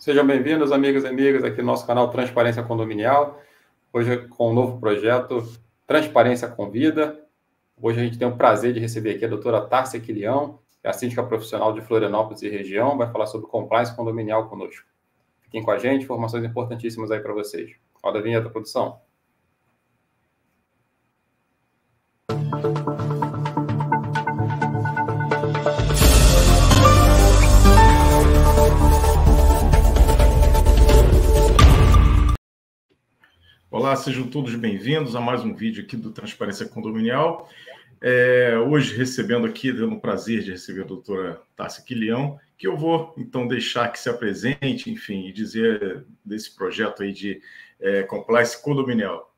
Sejam bem-vindos, amigos e amigas, aqui no nosso canal Transparência Condominial. Hoje com um novo projeto, Transparência com Vida. Hoje a gente tem o prazer de receber aqui a doutora Tárcia Quilião, que é a síndica profissional de Florianópolis e região, vai falar sobre compliance condominial conosco. Fiquem com a gente, informações importantíssimas aí para vocês. Roda a vinheta, produção. Olá, sejam todos bem-vindos a mais um vídeo aqui do Transparência Condominial. Hoje recebendo aqui, tendo o prazer de receber a doutora Tárcia Quilião, que eu vou então deixar que se apresente, enfim, e dizer desse projeto aí de compliance condominial.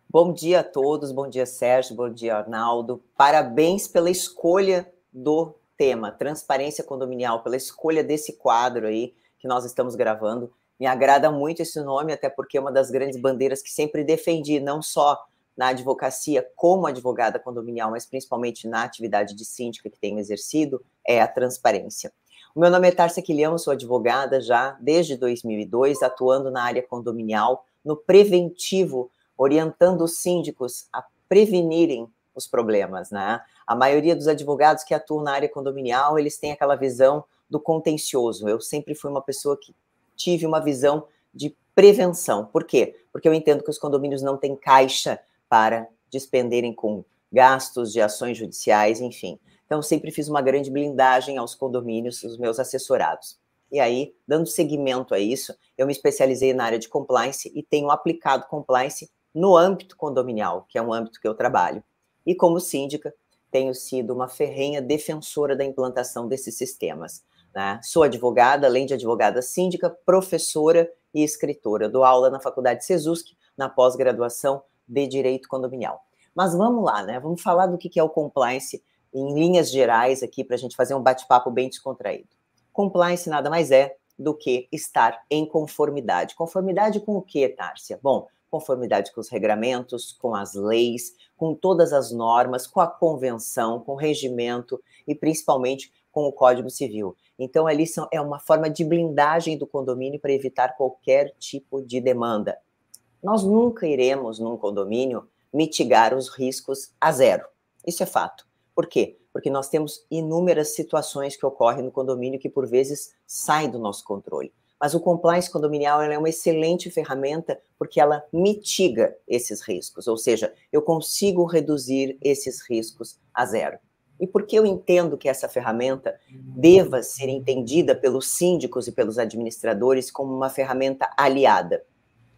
Bom dia a todos, bom dia Sérgio, bom dia Arnaldo. Parabéns pela escolha do tema, transparência condominial, pela escolha desse quadro aí que nós estamos gravando. Me agrada muito esse nome, até porque é uma das grandes bandeiras que sempre defendi, não só na advocacia como advogada condominial, mas principalmente na atividade de síndica que tenho exercido, é a transparência. O meu nome é Tárcia Quilião, sou advogada já desde 2002, atuando na área condominial, no preventivo, orientando os síndicos a prevenirem os problemas, né? A maioria dos advogados que atuam na área condominial, eles têm aquela visão do contencioso. Eu sempre fui uma pessoa que tive uma visão de prevenção. Por quê? Porque eu entendo que os condomínios não têm caixa para despenderem com gastos de ações judiciais, enfim. Então, sempre fiz uma grande blindagem aos condomínios, os meus assessorados. E aí, dando seguimento a isso, eu me especializei na área de compliance e tenho aplicado compliance no âmbito condominial, que é um âmbito que eu trabalho. E como síndica, tenho sido uma ferrenha defensora da implantação desses sistemas. Né? Sou advogada, além de advogada síndica, professora e escritora. Dou aula na Faculdade Sesusc, na pós-graduação de Direito Condominial. Mas vamos lá, né? Vamos falar do que é o compliance em linhas gerais aqui, para a gente fazer um bate-papo bem descontraído. Compliance nada mais é do que estar em conformidade. Conformidade com o quê, Tárcia? Bom, conformidade com os regramentos, com as leis, com todas as normas, com a convenção, com o regimento e principalmente com o Código Civil. Então, ali é uma forma de blindagem do condomínio para evitar qualquer tipo de demanda. Nós nunca iremos, num condomínio, mitigar os riscos a zero. Isso é fato. Por quê? Porque nós temos inúmeras situações que ocorrem no condomínio que, por vezes, saem do nosso controle. Mas o compliance condominial é uma excelente ferramenta porque ela mitiga esses riscos, ou seja, eu consigo reduzir esses riscos a zero. E por que eu entendo que essa ferramenta deva ser entendida pelos síndicos e pelos administradores como uma ferramenta aliada?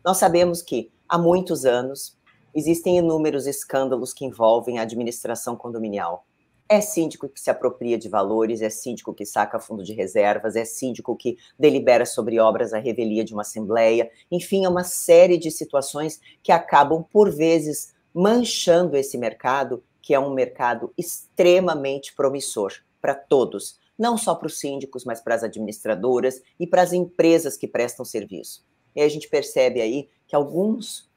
Nós sabemos que, há muitos anos, existem inúmeros escândalos que envolvem a administração condominial. É síndico que se apropria de valores, é síndico que saca fundo de reservas, é síndico que delibera sobre obras à revelia de uma assembleia. Enfim, é uma série de situações que acabam, por vezes, manchando esse mercado, que é um mercado extremamente promissor para todos, não só para os síndicos, mas para as administradoras e para as empresas que prestam serviço. E aí a gente percebe aí que alguns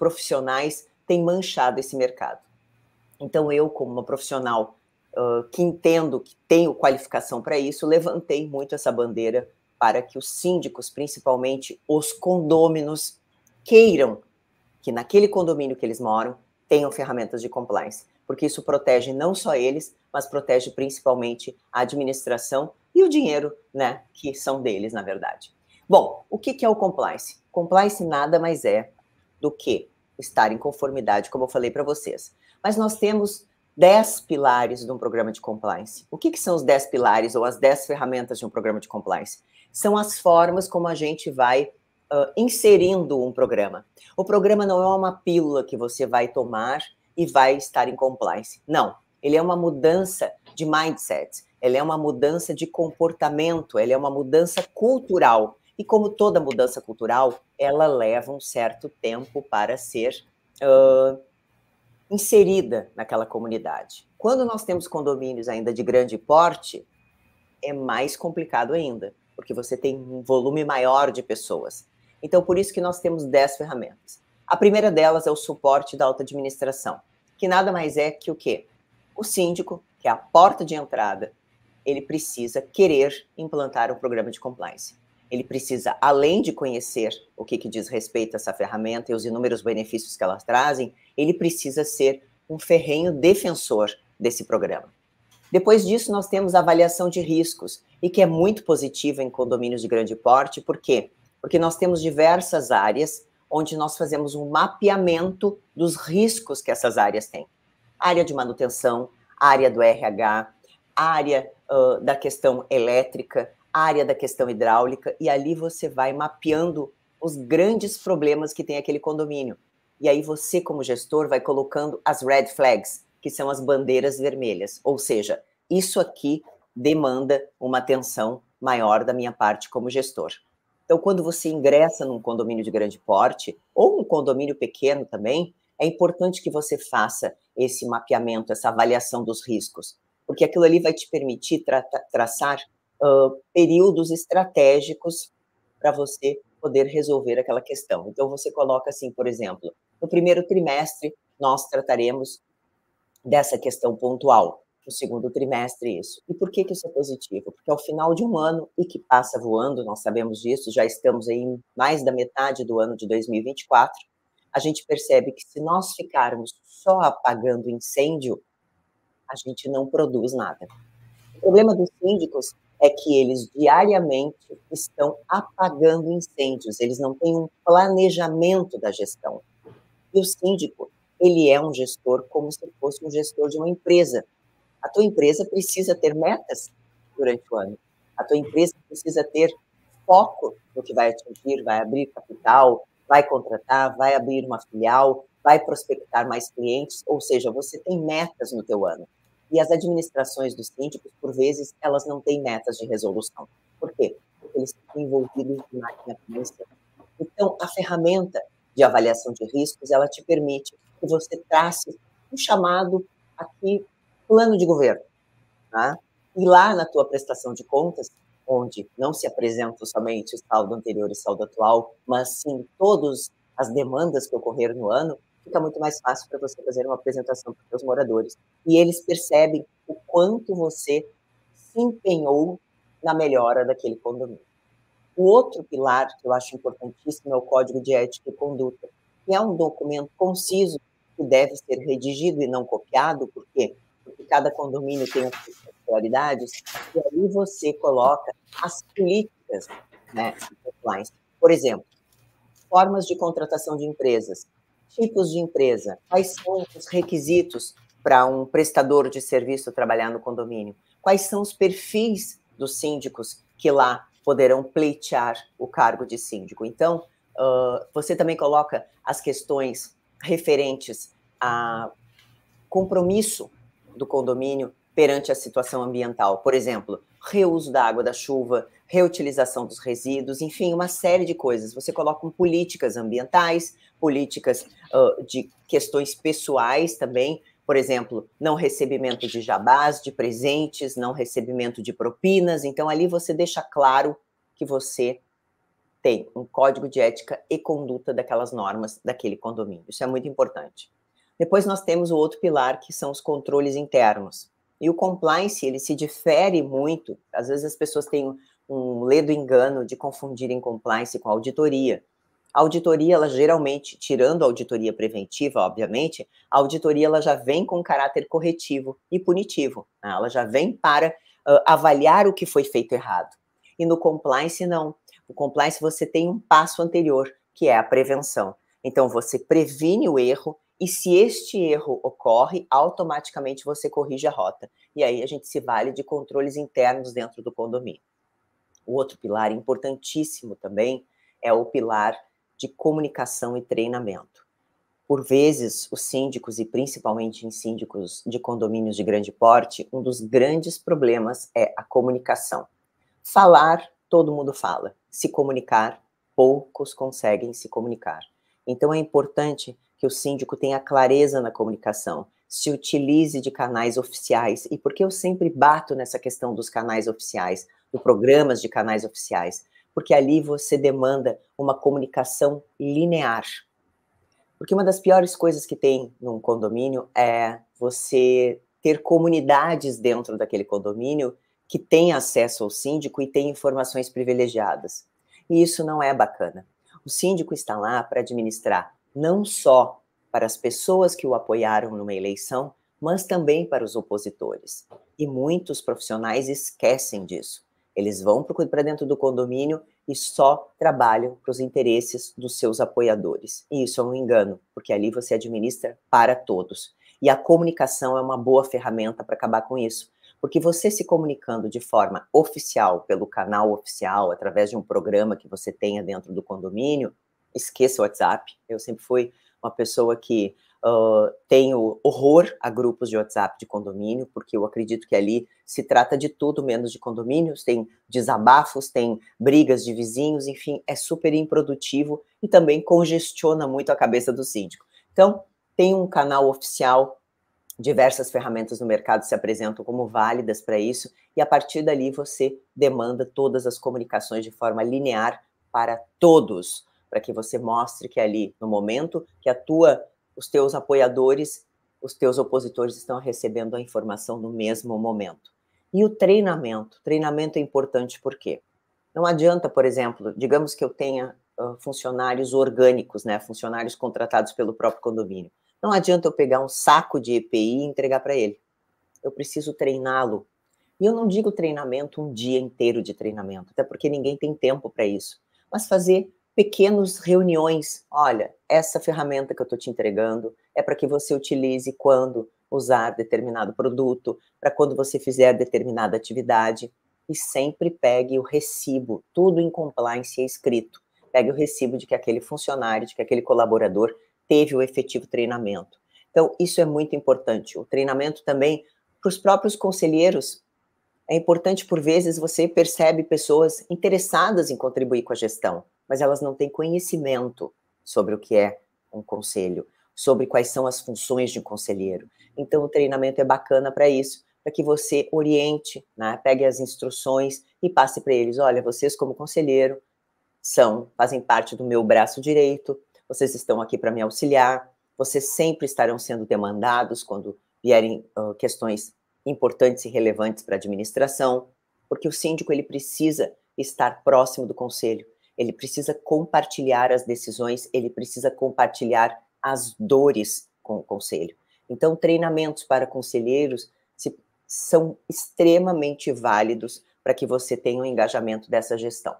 profissionais têm manchado esse mercado. Então eu, como uma profissional que entendo, que tenho qualificação para isso, levantei muito essa bandeira para que os síndicos, principalmente os condôminos, queiram que naquele condomínio que eles moram, tenham ferramentas de compliance, porque isso protege não só eles, mas protege principalmente a administração e o dinheiro, né, que são deles, na verdade. Bom, o que é o compliance? Compliance nada mais é do que estar em conformidade, como eu falei para vocês. Mas nós temos 10 pilares de um programa de compliance. O que são os 10 pilares ou as 10 ferramentas de um programa de compliance? São as formas como a gente vai inserindo um programa. O programa não é uma pílula que você vai tomar e vai estar em compliance. Não, ele é uma mudança de mindset, ele é uma mudança de comportamento, ele é uma mudança cultural. E como toda mudança cultural, ela leva um certo tempo para ser inserida naquela comunidade. Quando nós temos condomínios ainda de grande porte, é mais complicado ainda, porque você tem um volume maior de pessoas. Então, por isso que nós temos 10 ferramentas. A primeira delas é o suporte da alta administração, que nada mais é que o quê? O síndico, que é a porta de entrada, ele precisa querer implantar um programa de compliance. Ele precisa, além de conhecer o que diz respeito a essa ferramenta e os inúmeros benefícios que elas trazem, ele precisa ser um ferrenho defensor desse programa. Depois disso, nós temos a avaliação de riscos, e que é muito positiva em condomínios de grande porte. Por quê? Porque nós temos diversas áreas onde nós fazemos um mapeamento dos riscos que essas áreas têm. Área de manutenção, área do RH, área da questão elétrica, área da questão hidráulica, e ali você vai mapeando os grandes problemas que tem aquele condomínio. E aí você, como gestor, vai colocando as red flags, que são as bandeiras vermelhas. Ou seja, isso aqui demanda uma atenção maior da minha parte como gestor. Então, quando você ingressa num condomínio de grande porte, ou um condomínio pequeno também, é importante que você faça esse mapeamento, essa avaliação dos riscos, porque aquilo ali vai te permitir traçar períodos estratégicos para você poder resolver aquela questão. Então, você coloca assim, por exemplo, no primeiro trimestre, nós trataremos dessa questão pontual. No segundo trimestre, isso. E por que isso é positivo? Porque ao final de um ano, e que passa voando, nós sabemos disso, já estamos aí em mais da metade do ano de 2024, a gente percebe que se nós ficarmos só apagando incêndio, a gente não produz nada. O problema dos síndicos é que eles diariamente estão apagando incêndios, eles não têm um planejamento da gestão. E o síndico, ele é um gestor como se fosse um gestor de uma empresa. A tua empresa precisa ter metas durante o ano. A tua empresa precisa ter foco no que vai atingir, vai abrir capital, vai contratar, vai abrir uma filial, vai prospectar mais clientes, ou seja, você tem metas no teu ano. E as administrações dos síndicos, por vezes, elas não têm metas de resolução. Por quê? Porque eles estão envolvidos em máquina financeira. Então, a ferramenta de avaliação de riscos, ela te permite que você trace um chamado aqui, plano de governo, tá? E lá na tua prestação de contas, onde não se apresenta somente o saldo anterior e saldo atual, mas sim todas as demandas que ocorreram no ano, fica muito mais fácil para você fazer uma apresentação para os seus moradores. E eles percebem o quanto você se empenhou na melhora daquele condomínio. O outro pilar que eu acho importantíssimo é o Código de Ética e Conduta, que é um documento conciso que deve ser redigido e não copiado. Por quê? Porque cada condomínio tem as suas particularidades, e aí você coloca as políticas, né, de compliance. Por exemplo, formas de contratação de empresas, tipos de empresa, quais são os requisitos para um prestador de serviço trabalhar no condomínio, quais são os perfis dos síndicos que lá poderão pleitear o cargo de síndico. Então, você também coloca as questões referentes a compromisso do condomínio perante a situação ambiental. Por exemplo, reuso da água da chuva, reutilização dos resíduos, enfim, uma série de coisas. Você coloca políticas ambientais, políticas de questões pessoais também, por exemplo, não recebimento de jabás, de presentes, não recebimento de propinas. Então, ali você deixa claro que você tem um código de ética e conduta daquelas normas daquele condomínio. Isso é muito importante. Depois nós temos o outro pilar, que são os controles internos. E o compliance, ele se difere muito. Às vezes as pessoas têm um ledo engano de confundirem compliance com auditoria. A auditoria, ela geralmente, tirando a auditoria preventiva, obviamente, a auditoria ela já vem com caráter corretivo e punitivo, né? Ela já vem para avaliar o que foi feito errado. E no compliance, não. O compliance, você tem um passo anterior, que é a prevenção. Então, você previne o erro, e se este erro ocorre, automaticamente você corrige a rota. E aí a gente se vale de controles internos dentro do condomínio. O outro pilar importantíssimo também é o pilar de comunicação e treinamento. Por vezes, os síndicos, e principalmente em síndicos de condomínios de grande porte, um dos grandes problemas é a comunicação. Falar, todo mundo fala. Se comunicar, poucos conseguem se comunicar. Então, é importante que o síndico tenha clareza na comunicação, se utilize de canais oficiais. E por que eu sempre bato nessa questão dos canais oficiais, dos programas de canais oficiais? Porque ali você demanda uma comunicação linear. Porque uma das piores coisas que tem num condomínio é você ter comunidades dentro daquele condomínio que tem acesso ao síndico e tem informações privilegiadas. E isso não é bacana. O síndico está lá para administrar não só para as pessoas que o apoiaram numa eleição, mas também para os opositores. E muitos profissionais esquecem disso. Eles vão para dentro do condomínio e só trabalham para os interesses dos seus apoiadores. E isso é um engano, porque ali você administra para todos. E a comunicação é uma boa ferramenta para acabar com isso. Porque você se comunicando de forma oficial, pelo canal oficial, através de um programa que você tenha dentro do condomínio, esqueça o WhatsApp. Eu sempre fui uma pessoa que tenho horror a grupos de WhatsApp de condomínio, porque eu acredito que ali se trata de tudo menos de condomínios, tem desabafos, tem brigas de vizinhos, enfim, é super improdutivo e também congestiona muito a cabeça do síndico. Então, tem um canal oficial, diversas ferramentas no mercado se apresentam como válidas para isso, e a partir dali você demanda todas as comunicações de forma linear para todos, para que você mostre que ali, no momento que os teus apoiadores, os teus opositores estão recebendo a informação no mesmo momento. E o treinamento? Treinamento é importante por quê? Não adianta, por exemplo, digamos que eu tenha funcionários orgânicos, né, funcionários contratados pelo próprio condomínio. Não adianta eu pegar um saco de EPI e entregar para ele. Eu preciso treiná-lo. E eu não digo treinamento, um dia inteiro de treinamento, até porque ninguém tem tempo para isso. Mas fazer pequenas reuniões. Olha, essa ferramenta que eu estou te entregando é para que você utilize quando usar determinado produto, para quando você fizer determinada atividade. E sempre pegue o recibo, tudo em compliance é escrito. Pegue o recibo de que aquele funcionário, de que aquele colaborador teve o efetivo treinamento. Então, isso é muito importante. O treinamento também para os próprios conselheiros. É importante, por vezes, você percebe pessoas interessadas em contribuir com a gestão, mas elas não têm conhecimento sobre o que é um conselho, sobre quais são as funções de um conselheiro. Então, o treinamento é bacana para isso, para que você oriente, né, pegue as instruções e passe para eles, olha, vocês como conselheiro fazem parte do meu braço direito, vocês estão aqui para me auxiliar, vocês sempre estarão sendo demandados quando vierem questões importantes e relevantes para a administração, porque o síndico ele precisa estar próximo do conselho, ele precisa compartilhar as decisões, ele precisa compartilhar as dores com o conselho. Então, treinamentos para conselheiros são extremamente válidos para que você tenha um engajamento dessa gestão.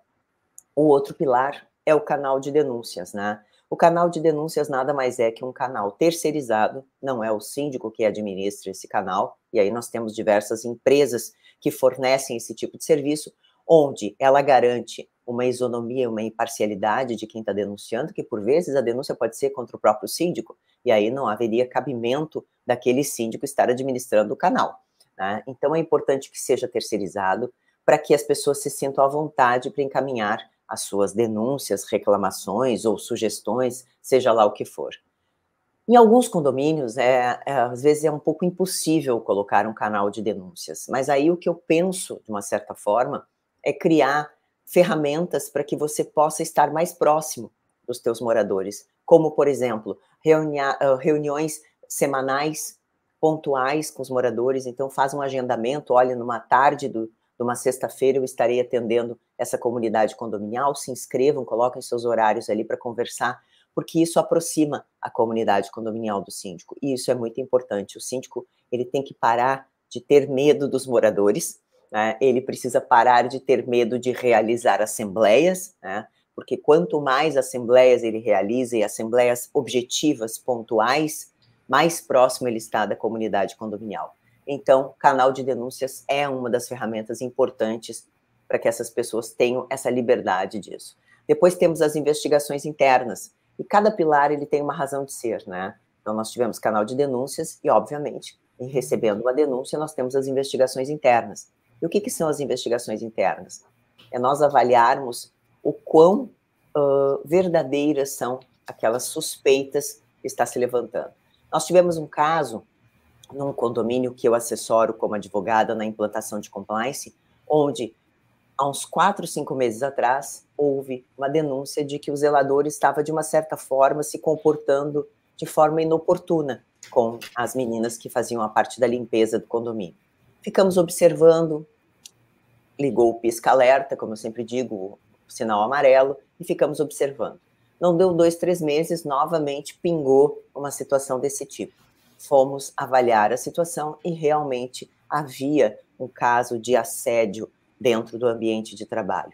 O outro pilar é o canal de denúncias, né? O canal de denúncias nada mais é que um canal terceirizado, não é o síndico que administra esse canal, e aí nós temos diversas empresas que fornecem esse tipo de serviço, onde ela garante uma isonomia, uma imparcialidade de quem está denunciando, que por vezes a denúncia pode ser contra o próprio síndico, e aí não haveria cabimento daquele síndico estar administrando o canal, né? Então é importante que seja terceirizado, para que as pessoas se sintam à vontade para encaminhar as suas denúncias, reclamações ou sugestões, seja lá o que for. Em alguns condomínios, às vezes é um pouco impossível colocar um canal de denúncias, mas aí o que eu penso, de uma certa forma, é criar ferramentas para que você possa estar mais próximo dos teus moradores, como, por exemplo, reuniões semanais, pontuais com os moradores, então faz um agendamento, olha, numa tarde de uma sexta-feira eu estarei atendendo essa comunidade condominial, se inscrevam, coloquem seus horários ali para conversar, porque isso aproxima a comunidade condominial do síndico, e isso é muito importante. O síndico ele tem que parar de ter medo dos moradores, né? Ele precisa parar de ter medo de realizar assembleias, né? Porque quanto mais assembleias ele realiza, e assembleias objetivas, pontuais, mais próximo ele está da comunidade condominial. Então, canal de denúncias é uma das ferramentas importantes para que essas pessoas tenham essa liberdade disso. Depois temos as investigações internas, e cada pilar ele tem uma razão de ser, né? Então, nós tivemos canal de denúncias e, obviamente, em recebendo uma denúncia, nós temos as investigações internas. E o que são as investigações internas? É nós avaliarmos o quão verdadeiras são aquelas suspeitas que está se levantando. Nós tivemos um caso num condomínio que eu assessoro como advogada na implantação de compliance, onde, há uns 4, 5 meses atrás, houve uma denúncia de que o zelador estava, de uma certa forma, se comportando de forma inoportuna com as meninas que faziam a parte da limpeza do condomínio. Ficamos observando, ligou o pisca-alerta, como eu sempre digo, o sinal amarelo, e ficamos observando. Não deu 2, 3 meses, novamente pingou uma situação desse tipo. Fomos avaliar a situação e realmente havia um caso de assédio dentro do ambiente de trabalho.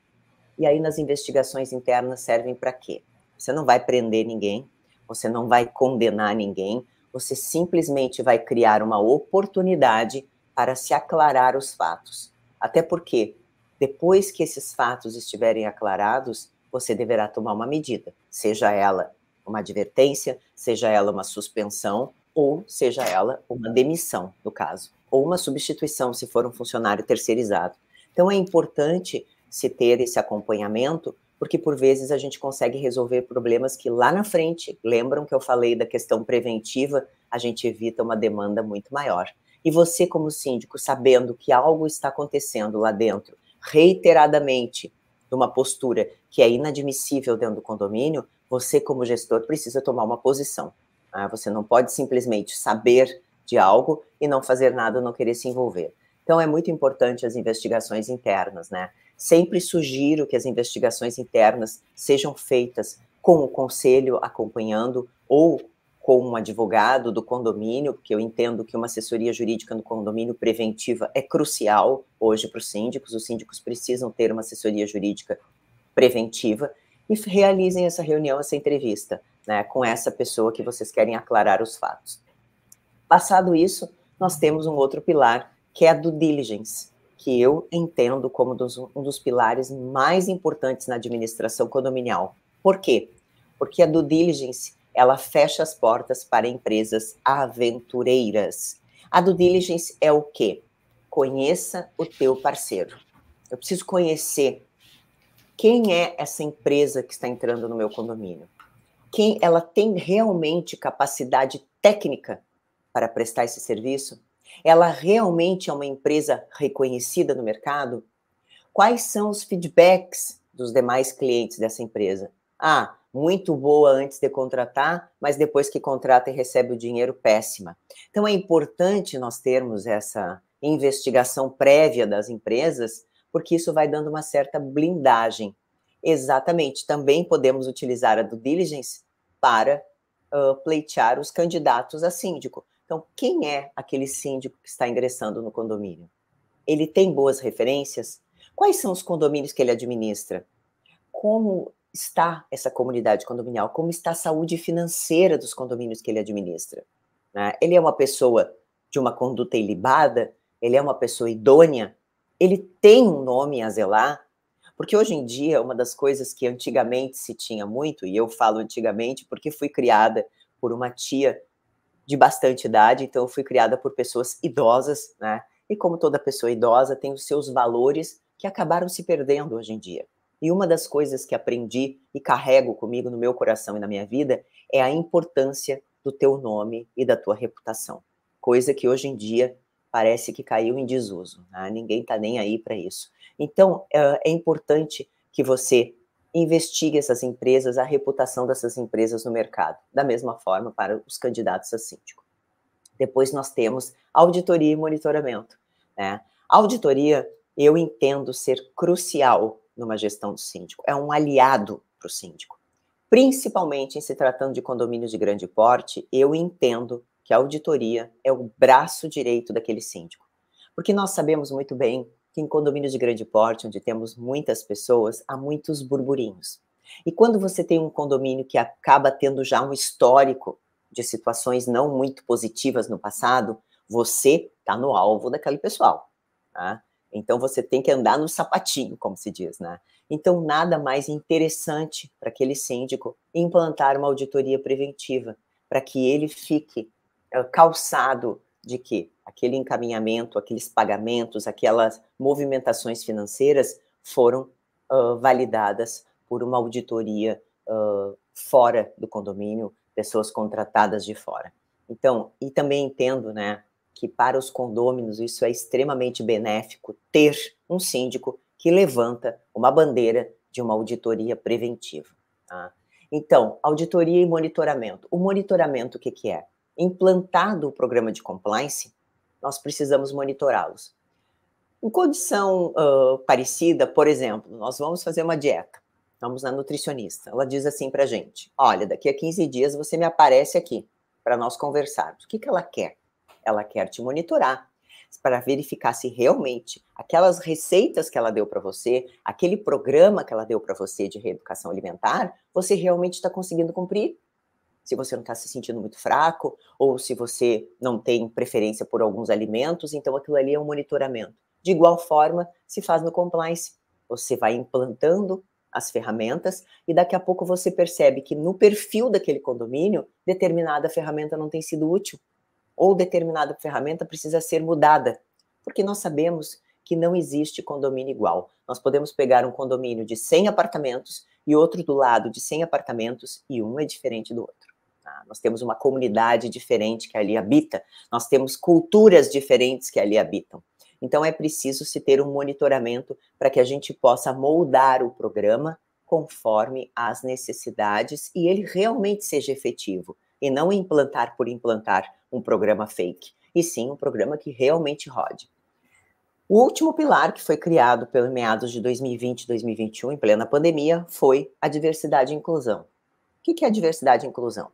E aí, nas investigações internas servem para quê? Você não vai prender ninguém, você não vai condenar ninguém, você simplesmente vai criar uma oportunidade para se aclarar os fatos. Até porque, depois que esses fatos estiverem aclarados, você deverá tomar uma medida, seja ela uma advertência, seja ela uma suspensão, ou seja ela uma demissão, no caso, ou uma substituição, se for um funcionário terceirizado. Então, é importante se ter esse acompanhamento, porque por vezes a gente consegue resolver problemas que lá na frente, lembram que eu falei da questão preventiva, a gente evita uma demanda muito maior. E você, como síndico, sabendo que algo está acontecendo lá dentro, reiteradamente, numa postura que é inadmissível dentro do condomínio, você, como gestor, precisa tomar uma posição. Você não pode simplesmente saber de algo e não fazer nada, não querer se envolver. Então, é muito importante as investigações internas, né? Sempre sugiro que as investigações internas sejam feitas com o conselho acompanhando ou com um advogado do condomínio, porque eu entendo que uma assessoria jurídica no condomínio preventiva é crucial hoje para os síndicos precisam ter uma assessoria jurídica preventiva e realizem essa reunião, essa entrevista, né, com essa pessoa que vocês querem aclarar os fatos. Passado isso, nós temos um outro pilar, que é a due diligence, que eu entendo como um dos pilares mais importantes na administração condominial. Por quê? Porque a due diligence, ela fecha as portas para empresas aventureiras. A due diligence é o quê? Conheça o teu parceiro. Eu preciso conhecer quem é essa empresa que está entrando no meu condomínio. Quem ela tem realmente capacidade técnica para prestar esse serviço? Ela realmente é uma empresa reconhecida no mercado? Quais são os feedbacks dos demais clientes dessa empresa? Muito boa antes de contratar, mas depois que contrata e recebe o dinheiro, péssima. Então, é importante nós termos essa investigação prévia das empresas, porque isso vai dando uma certa blindagem. Exatamente. Também podemos utilizar a due diligence para pleitear os candidatos a síndico. Então, quem é aquele síndico que está ingressando no condomínio? Ele tem boas referências? Quais são os condomínios que ele administra? Como está essa comunidade condominial? Como está a saúde financeira dos condomínios que ele administra? Ele é uma pessoa de uma conduta ilibada? Ele é uma pessoa idônea? Ele tem um nome a zelar? Porque hoje em dia, uma das coisas que antigamente se tinha muito, e eu falo antigamente porque fui criada por uma tia de bastante idade, então eu fui criada por pessoas idosas, né? E como toda pessoa idosa, tem os seus valores que acabaram se perdendo hoje em dia. E uma das coisas que aprendi e carrego comigo no meu coração e na minha vida é a importância do teu nome e da tua reputação. Coisa que hoje em dia parece que caiu em desuso, né? Ninguém está nem aí para isso. Então, é importante que você investigue essas empresas, a reputação dessas empresas no mercado, da mesma forma para os candidatos a síndico. Depois nós temos auditoria e monitoramento, né? Auditoria, eu entendo ser crucial numa gestão do síndico, é um aliado para o síndico. Principalmente em se tratando de condomínios de grande porte, eu entendo que a auditoria é o braço direito daquele síndico. Porque nós sabemos muito bem que em condomínios de grande porte, onde temos muitas pessoas, há muitos burburinhos. E quando você tem um condomínio que acaba tendo já um histórico de situações não muito positivas no passado, você está no alvo daquele pessoal, tá? Então, você tem que andar no sapatinho, como se diz, né? Então, nada mais interessante para aquele síndico implantar uma auditoria preventiva, para que ele fique calçado de que aquele encaminhamento, aqueles pagamentos, aquelas movimentações financeiras foram validadas por uma auditoria fora do condomínio, pessoas contratadas de fora. Então, e também entendo, né, que para os condôminos isso é extremamente benéfico ter um síndico que levanta uma bandeira de uma auditoria preventiva. Tá? Então, auditoria e monitoramento. O monitoramento, o que é? Implantado o programa de compliance, nós precisamos monitorá-los. Em condição parecida, por exemplo, nós vamos fazer uma dieta, vamos na nutricionista, ela diz assim para a gente, olha, daqui a 15 dias você me aparece aqui, para nós conversarmos. O que ela quer? Ela quer te monitorar, para verificar se realmente aquelas receitas que ela deu para você, aquele programa que ela deu para você de reeducação alimentar, você realmente está conseguindo cumprir. Se você não está se sentindo muito fraco, ou se você não tem preferência por alguns alimentos, então aquilo ali é um monitoramento. De igual forma, se faz no compliance. Você vai implantando as ferramentas e daqui a pouco você percebe que no perfil daquele condomínio, determinada ferramenta não tem sido útil, ou determinada ferramenta precisa ser mudada, porque nós sabemos que não existe condomínio igual. Nós podemos pegar um condomínio de 100 apartamentos e outro do lado de 100 apartamentos e um é diferente do outro. Nós temos uma comunidade diferente que ali habita, nós temos culturas diferentes que ali habitam. Então, é preciso se ter um monitoramento para que a gente possa moldar o programa conforme as necessidades e ele realmente seja efetivo, e não implantar por implantar um programa fake, e sim um programa que realmente rode. O último pilar que foi criado pelo meados de 2020 e 2021, em plena pandemia, foi a diversidade e inclusão. O que é a diversidade e inclusão?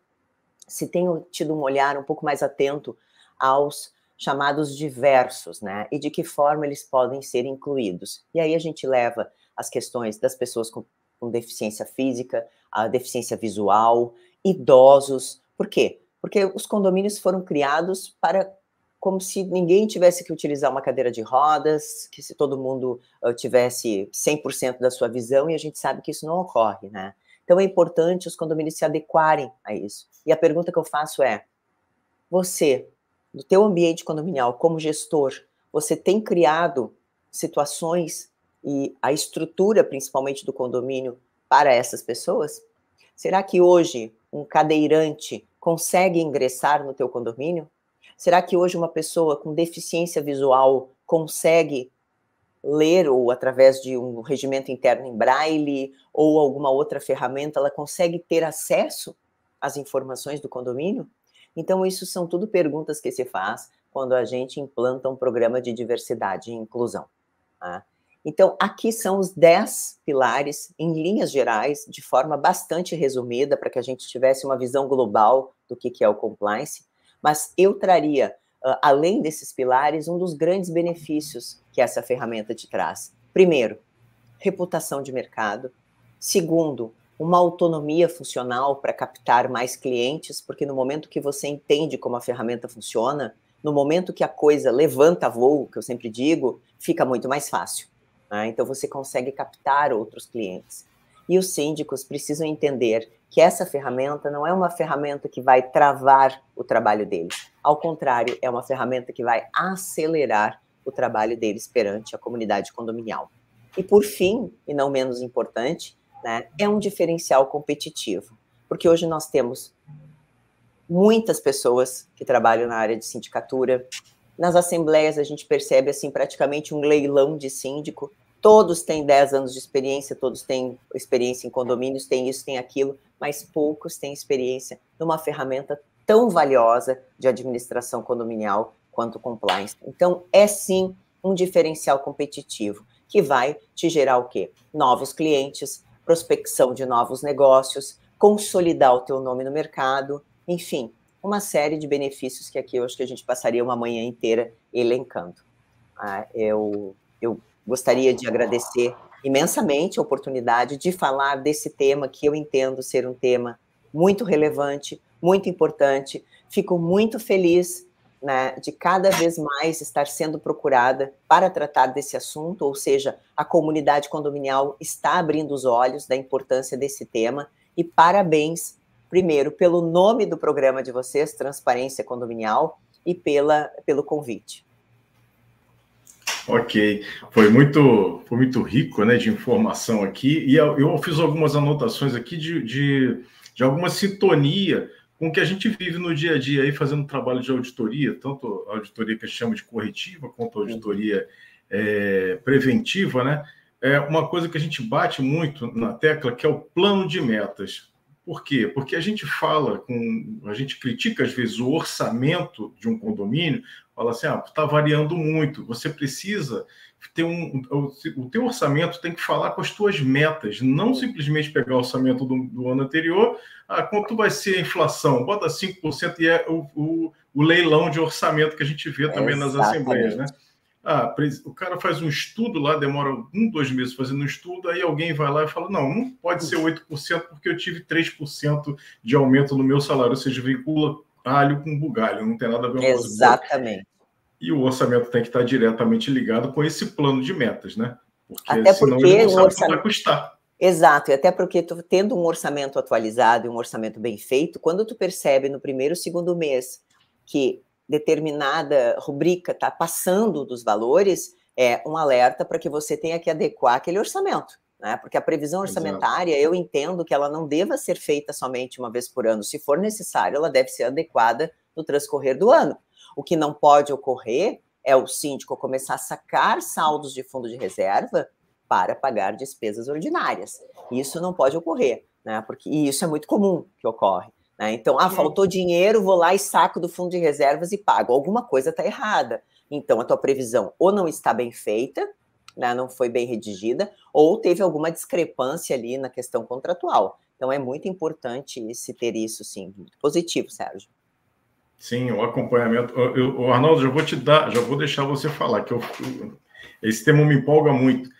Se tem tido um olhar um pouco mais atento aos chamados diversos, né? E de que forma eles podem ser incluídos. E aí a gente leva as questões das pessoas com deficiência física, a deficiência visual, idosos. Por quê? Porque os condomínios foram criados para como se ninguém tivesse que utilizar uma cadeira de rodas, que se todo mundo tivesse 100% da sua visão, e a gente sabe que isso não ocorre, né? Então é importante os condomínios se adequarem a isso. E a pergunta que eu faço é, você, no teu ambiente condominial, como gestor, você tem criado situações e a estrutura, principalmente do condomínio, para essas pessoas? Será que hoje um cadeirante consegue ingressar no teu condomínio? Será que hoje uma pessoa com deficiência visual consegue ler, ou através de um regimento interno em braille, ou alguma outra ferramenta, ela consegue ter acesso às informações do condomínio? Então, isso são tudo perguntas que se faz quando a gente implanta um programa de diversidade e inclusão. Tá? Então, aqui são os 10 pilares, em linhas gerais, de forma bastante resumida, para que a gente tivesse uma visão global do que é o compliance, mas eu traria, além desses pilares, um dos grandes benefícios que essa ferramenta te traz. Primeiro, reputação de mercado. Segundo, uma autonomia funcional para captar mais clientes, porque no momento que você entende como a ferramenta funciona, no momento que a coisa levanta voo, que eu sempre digo, fica muito mais fácil. Né? Então, você consegue captar outros clientes. E os síndicos precisam entender que essa ferramenta não é uma ferramenta que vai travar o trabalho deles. Ao contrário, é uma ferramenta que vai acelerar o trabalho deles perante a comunidade condominial. E por fim, e não menos importante, né, é um diferencial competitivo. Porque hoje nós temos muitas pessoas que trabalham na área de sindicatura. Nas assembleias a gente percebe assim praticamente um leilão de síndico. Todos têm 10 anos de experiência, todos têm experiência em condomínios, têm isso, têm aquilo, mas poucos têm experiência numa ferramenta tão valiosa de administração condominial quanto o compliance. Então, é sim um diferencial competitivo que vai te gerar o quê? Novos clientes, prospecção de novos negócios, consolidar o teu nome no mercado, enfim, uma série de benefícios que aqui eu acho que a gente passaria uma manhã inteira elencando. Eu gostaria de agradecer imensamente a oportunidade de falar desse tema que eu entendo ser um tema muito relevante, muito importante. Fico muito feliz, né, de cada vez mais estar sendo procurada para tratar desse assunto, ou seja, a comunidade condominial está abrindo os olhos da importância desse tema, e parabéns, primeiro, pelo nome do programa de vocês, Transparência Condominial, e pelo convite. Ok, foi muito rico, né, de informação aqui, e eu fiz algumas anotações aqui de alguma sintonia com o que a gente vive no dia a dia, aí, fazendo trabalho de auditoria, tanto a auditoria que a gente chama de corretiva, quanto a auditoria preventiva, né? É uma coisa que a gente bate muito na tecla, que é o plano de metas. Por quê? Porque a gente a gente critica às vezes o orçamento de um condomínio, fala assim, está variando muito, você precisa o teu orçamento tem que falar com as tuas metas, não simplesmente pegar o orçamento do ano anterior. Quanto vai ser a inflação? Bota 5% e é o leilão de orçamento que a gente vê também nas assembleias, né? O cara faz um estudo lá, demora 2 meses fazendo um estudo, aí alguém vai lá e fala, não pode ser 8% porque eu tive 3% de aumento no meu salário, ou seja, vincula alho com bugalho, não tem nada a ver com uma coisa. Exatamente. E o orçamento tem que estar diretamente ligado com esse plano de metas, né? Porque até senão porque ele não sabe quanto vai custar. Exato, e até porque tu tendo um orçamento atualizado e um orçamento bem feito, quando tu percebe no primeiro, segundo mês que determinada rubrica está passando dos valores, é um alerta para que você tenha que adequar aquele orçamento, né? Porque a previsão orçamentária, eu entendo que ela não deva ser feita somente uma vez por ano. Se for necessário, ela deve ser adequada no transcorrer do ano. O que não pode ocorrer é o síndico começar a sacar saldos de fundo de reserva para pagar despesas ordinárias. Isso não pode ocorrer, né? E isso é muito comum que ocorre. Né? Então, faltou dinheiro, vou lá e saco do fundo de reservas e pago. Alguma coisa está errada. Então, a tua previsão ou não está bem feita, né? Não foi bem redigida, ou teve alguma discrepância ali na questão contratual. Então, é muito importante se ter isso, sim. Muito positivo, Sérgio. Sim, o acompanhamento. Arnaldo, já vou deixar você falar, que esse tema me empolga muito.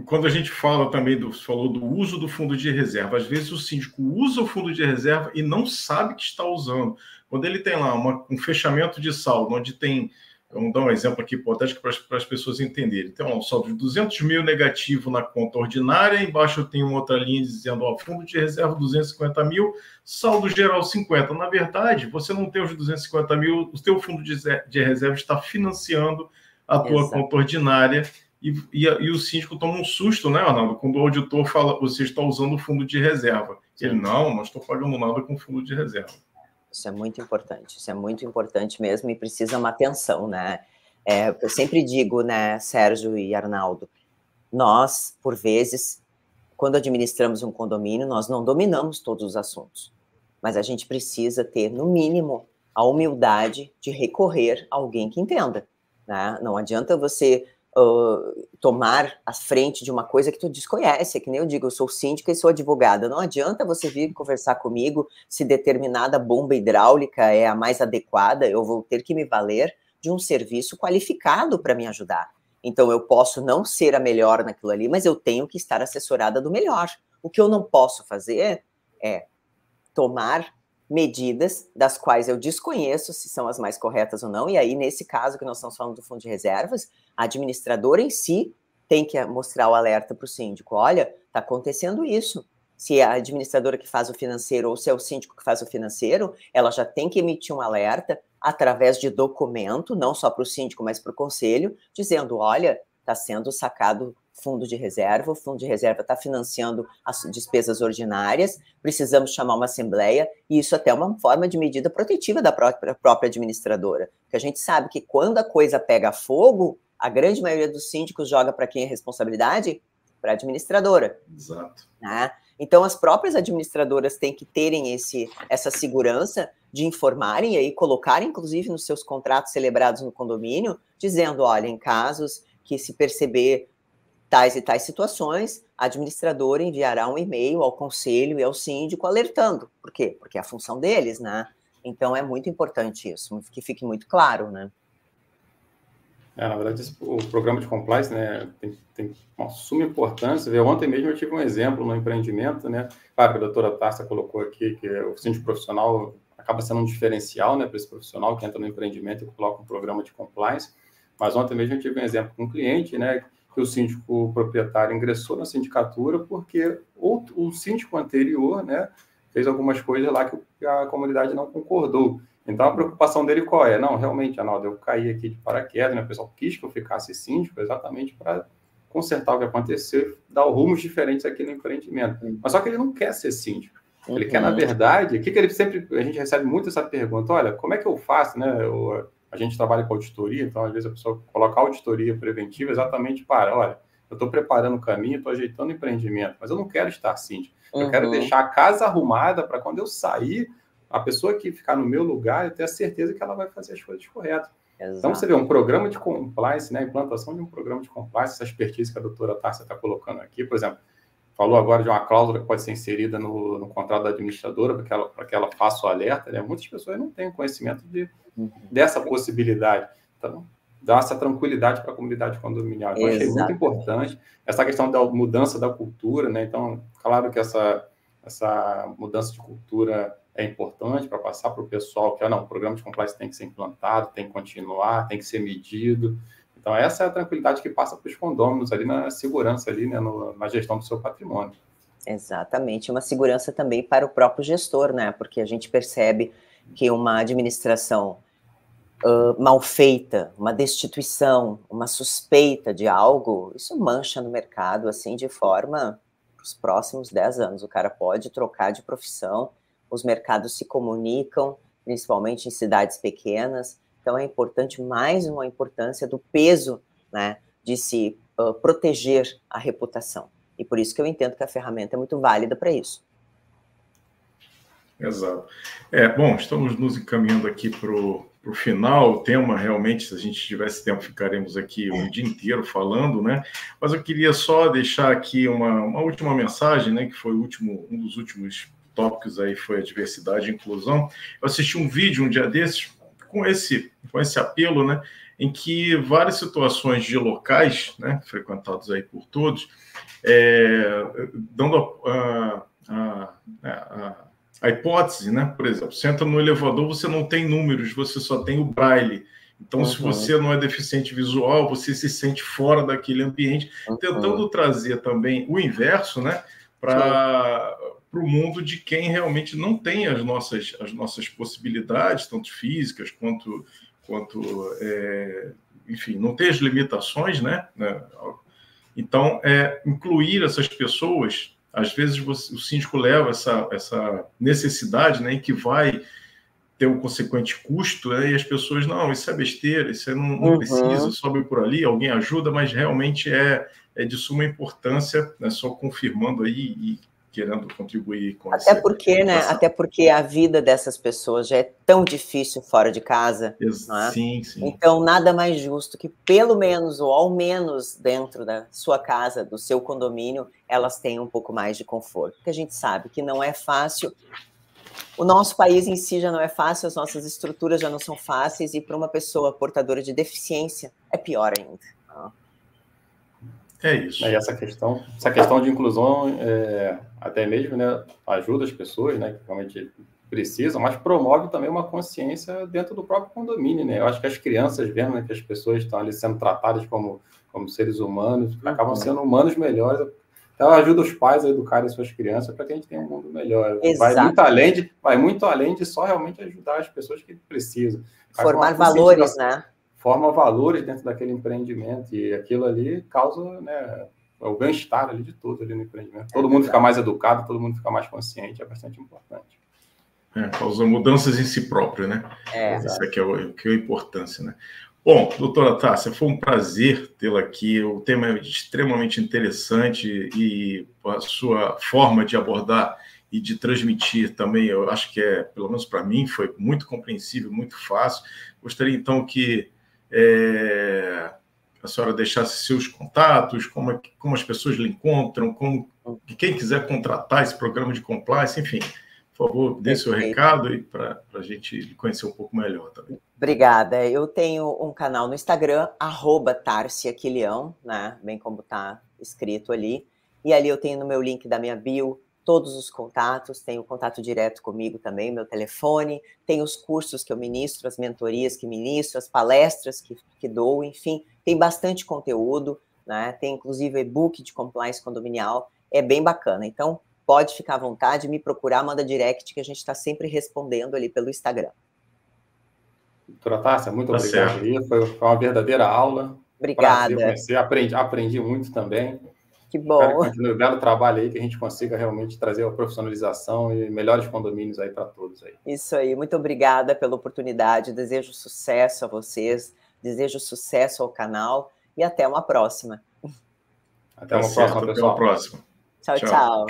Quando a gente fala também falou do uso do fundo de reserva, às vezes o síndico usa o fundo de reserva e não sabe que está usando. Quando ele tem lá um fechamento de saldo, onde tem, vamos dar um exemplo aqui hipotético para as pessoas entenderem, tem um saldo de 200 mil negativo na conta ordinária, embaixo eu tenho outra linha dizendo, fundo de reserva 250 mil, saldo geral 50. Na verdade, você não tem os 250 mil, o teu fundo de reserva está financiando a tua conta ordinária. E o síndico toma um susto, né, Arnaldo? Quando o auditor fala, você está usando o fundo de reserva. Ele, não estou pagando nada com o fundo de reserva. Isso é muito importante mesmo e precisa uma atenção, né? Eu sempre digo, né, Sérgio e Arnaldo, nós, por vezes, quando administramos um condomínio, nós não dominamos todos os assuntos, mas a gente precisa ter, no mínimo, a humildade de recorrer a alguém que entenda, né? Não adianta você tomar a frente de uma coisa que tu desconhece, que nem eu digo, eu sou síndica e sou advogada, não adianta você vir conversar comigo se determinada bomba hidráulica é a mais adequada, eu vou ter que me valer de um serviço qualificado para me ajudar. Então eu posso não ser a melhor naquilo ali, mas eu tenho que estar assessorada do melhor. O que eu não posso fazer é tomar medidas das quais eu desconheço se são as mais corretas ou não, e aí, nesse caso que nós estamos falando do fundo de reservas, a administradora em si tem que mostrar o alerta para o síndico, olha, está acontecendo isso. Se é a administradora que faz o financeiro ou se é o síndico que faz o financeiro, ela já tem que emitir um alerta através de documento, não só para o síndico, mas para o conselho, dizendo, olha, está sendo sacado fundo de reserva, o fundo de reserva está financiando as despesas ordinárias, precisamos chamar uma assembleia, e isso até é uma forma de medida protetiva da própria administradora, porque a gente sabe que quando a coisa pega fogo, a grande maioria dos síndicos joga para quem é responsabilidade? Para a administradora. Exato. Né? Então, as próprias administradoras têm que terem essa segurança de informarem e aí colocarem, inclusive, nos seus contratos celebrados no condomínio, dizendo, olha, em casos que se perceber tais e tais situações, a administradora enviará um e-mail ao conselho e ao síndico alertando. Por quê? Porque é a função deles, né? Então, é muito importante isso, que fique muito claro, né? Na verdade, o programa de compliance, né, tem uma suma importância. Ontem mesmo eu tive um exemplo no empreendimento, né? Claro, a doutora Tárcia colocou aqui que o síndico profissional acaba sendo um diferencial, né, para esse profissional que entra no empreendimento e coloca um programa de compliance. Mas ontem mesmo eu tive um exemplo com um cliente, né, que o síndico proprietário ingressou na sindicatura porque o síndico anterior, né, fez algumas coisas lá que a comunidade não concordou. Então, a preocupação dele qual é? Não, realmente, Arnaldo, eu caí aqui de paraquedas, né? O pessoal quis que eu ficasse síndico exatamente para consertar o que aconteceu, dar rumos diferentes aqui no empreendimento. Mas só que ele não quer ser síndico. Ele quer, na verdade, que ele sempre... A gente recebe muito essa pergunta, olha, como é que eu faço, né? A gente trabalha com auditoria, então, às vezes, a pessoa coloca auditoria preventiva exatamente para, olha, eu estou preparando o caminho, estou ajeitando o empreendimento, mas eu não quero estar síndico. Eu quero deixar a casa arrumada para quando eu sair, a pessoa que ficar no meu lugar, eu ter a certeza que ela vai fazer as coisas corretas. Exato. Então, você vê um programa de compliance, né, a implantação de um programa de compliance, essa expertise que a doutora Tárcia está colocando aqui, por exemplo, falou agora de uma cláusula que pode ser inserida no contrato da administradora para que ela faça o alerta, né? Muitas pessoas não têm conhecimento dessa possibilidade. Então, dá essa tranquilidade para a comunidade condominial. Então, achei muito importante essa questão da mudança da cultura, né? Então, claro que essa mudança de cultura é importante para passar para o pessoal que, o programa de compliance tem que ser implantado, tem que continuar, tem que ser medido. Então, essa é a tranquilidade que passa para os condôminos ali na segurança, ali, né, na gestão do seu patrimônio. Exatamente. Uma segurança também para o próprio gestor, né? Porque a gente percebe que uma administração mal feita, uma destituição, uma suspeita de algo, isso mancha no mercado, assim, de forma para os próximos 10 anos. O cara pode trocar de profissão, os mercados se comunicam, principalmente em cidades pequenas. Então, é importante, mais uma importância do peso, né, de se proteger a reputação. E por isso que eu entendo que a ferramenta é muito válida para isso. Exato. Bom, estamos nos encaminhando aqui para o final. O tema, realmente, se a gente tivesse tempo, ficaremos aqui o dia inteiro falando, né? Mas eu queria só deixar aqui uma última mensagem, né, que foi um dos últimos tópicos aí, foi a diversidade e inclusão. Eu assisti um vídeo um dia desses, com esse apelo, né, em que várias situações de locais, né, frequentados aí por todos, dando a hipótese, né, por exemplo, você entra no elevador, você não tem números, você só tem o braille. Então, se você não é deficiente visual, você se sente fora daquele ambiente, tentando trazer também o inverso, né, para o mundo de quem realmente não tem as nossas possibilidades, tanto físicas quanto enfim, não tem as limitações, né? Então, incluir essas pessoas, às vezes o síndico leva essa necessidade, né, em que vai ter um consequente custo, né, e as pessoas, não, isso é besteira, isso não precisa, sobe por ali, alguém ajuda, mas realmente é de suma importância, né, só confirmando aí e querendo contribuir com Até porque, né? Até porque a vida dessas pessoas já é tão difícil fora de casa. Né? Sim, sim. Então, nada mais justo que, pelo menos, ou ao menos dentro da sua casa, do seu condomínio, elas tenham um pouco mais de conforto. Porque a gente sabe que não é fácil. O nosso país em si já não é fácil, as nossas estruturas já não são fáceis, e para uma pessoa portadora de deficiência é pior ainda. É isso. E essa questão de inclusão, até mesmo, né, ajuda as pessoas, né, que realmente precisam, mas promove também uma consciência dentro do próprio condomínio, né? Eu acho que as crianças vendo, né, que as pessoas estão ali sendo tratadas como seres humanos, acabam sendo humanos melhores. Então, ajuda os pais a educarem suas crianças para que a gente tenha um mundo melhor. Vai muito além de só realmente ajudar as pessoas que precisam. Formar valores, né? Forma valores dentro daquele empreendimento, e aquilo ali causa, né, o bem-estar ali de todos ali no empreendimento. Todo mundo fica mais educado, todo mundo fica mais consciente, é bastante importante. Causa mudanças em si próprio, né? Isso aqui é a importância, né? Bom, doutora Tárcia, foi um prazer tê-la aqui. O tema é extremamente interessante e a sua forma de abordar e de transmitir também, eu acho que pelo menos para mim, foi muito compreensível, muito fácil. Gostaria, então, que a senhora deixasse seus contatos, como as pessoas lhe encontram, quem quiser contratar esse programa de compliance, enfim, por favor, dê seu recado aí para a gente conhecer um pouco melhor também. Obrigada. Eu tenho um canal no Instagram, @TárciaQuilião, né? Bem como está escrito ali. E ali eu tenho no meu link da minha bio todos os contatos, tem o contato direto comigo também, meu telefone, tem os cursos que eu ministro, as mentorias que ministro, as palestras que dou, enfim, tem bastante conteúdo, né? Tem inclusive e-book de compliance condominial, é bem bacana. Então, pode ficar à vontade, me procurar, manda direct, que a gente está sempre respondendo ali pelo Instagram. Doutora Tárcia, muito obrigado. Foi uma verdadeira aula. Obrigada. Prazer conhecer, aprendi muito também. Que bom. Espero que continue o belo trabalho aí, que a gente consiga realmente trazer a profissionalização e melhores condomínios aí para todos aí. Isso aí, muito obrigada pela oportunidade, desejo sucesso a vocês, desejo sucesso ao canal e até uma próxima. Até uma próxima, pessoal. Até uma próxima. Tchau, tchau.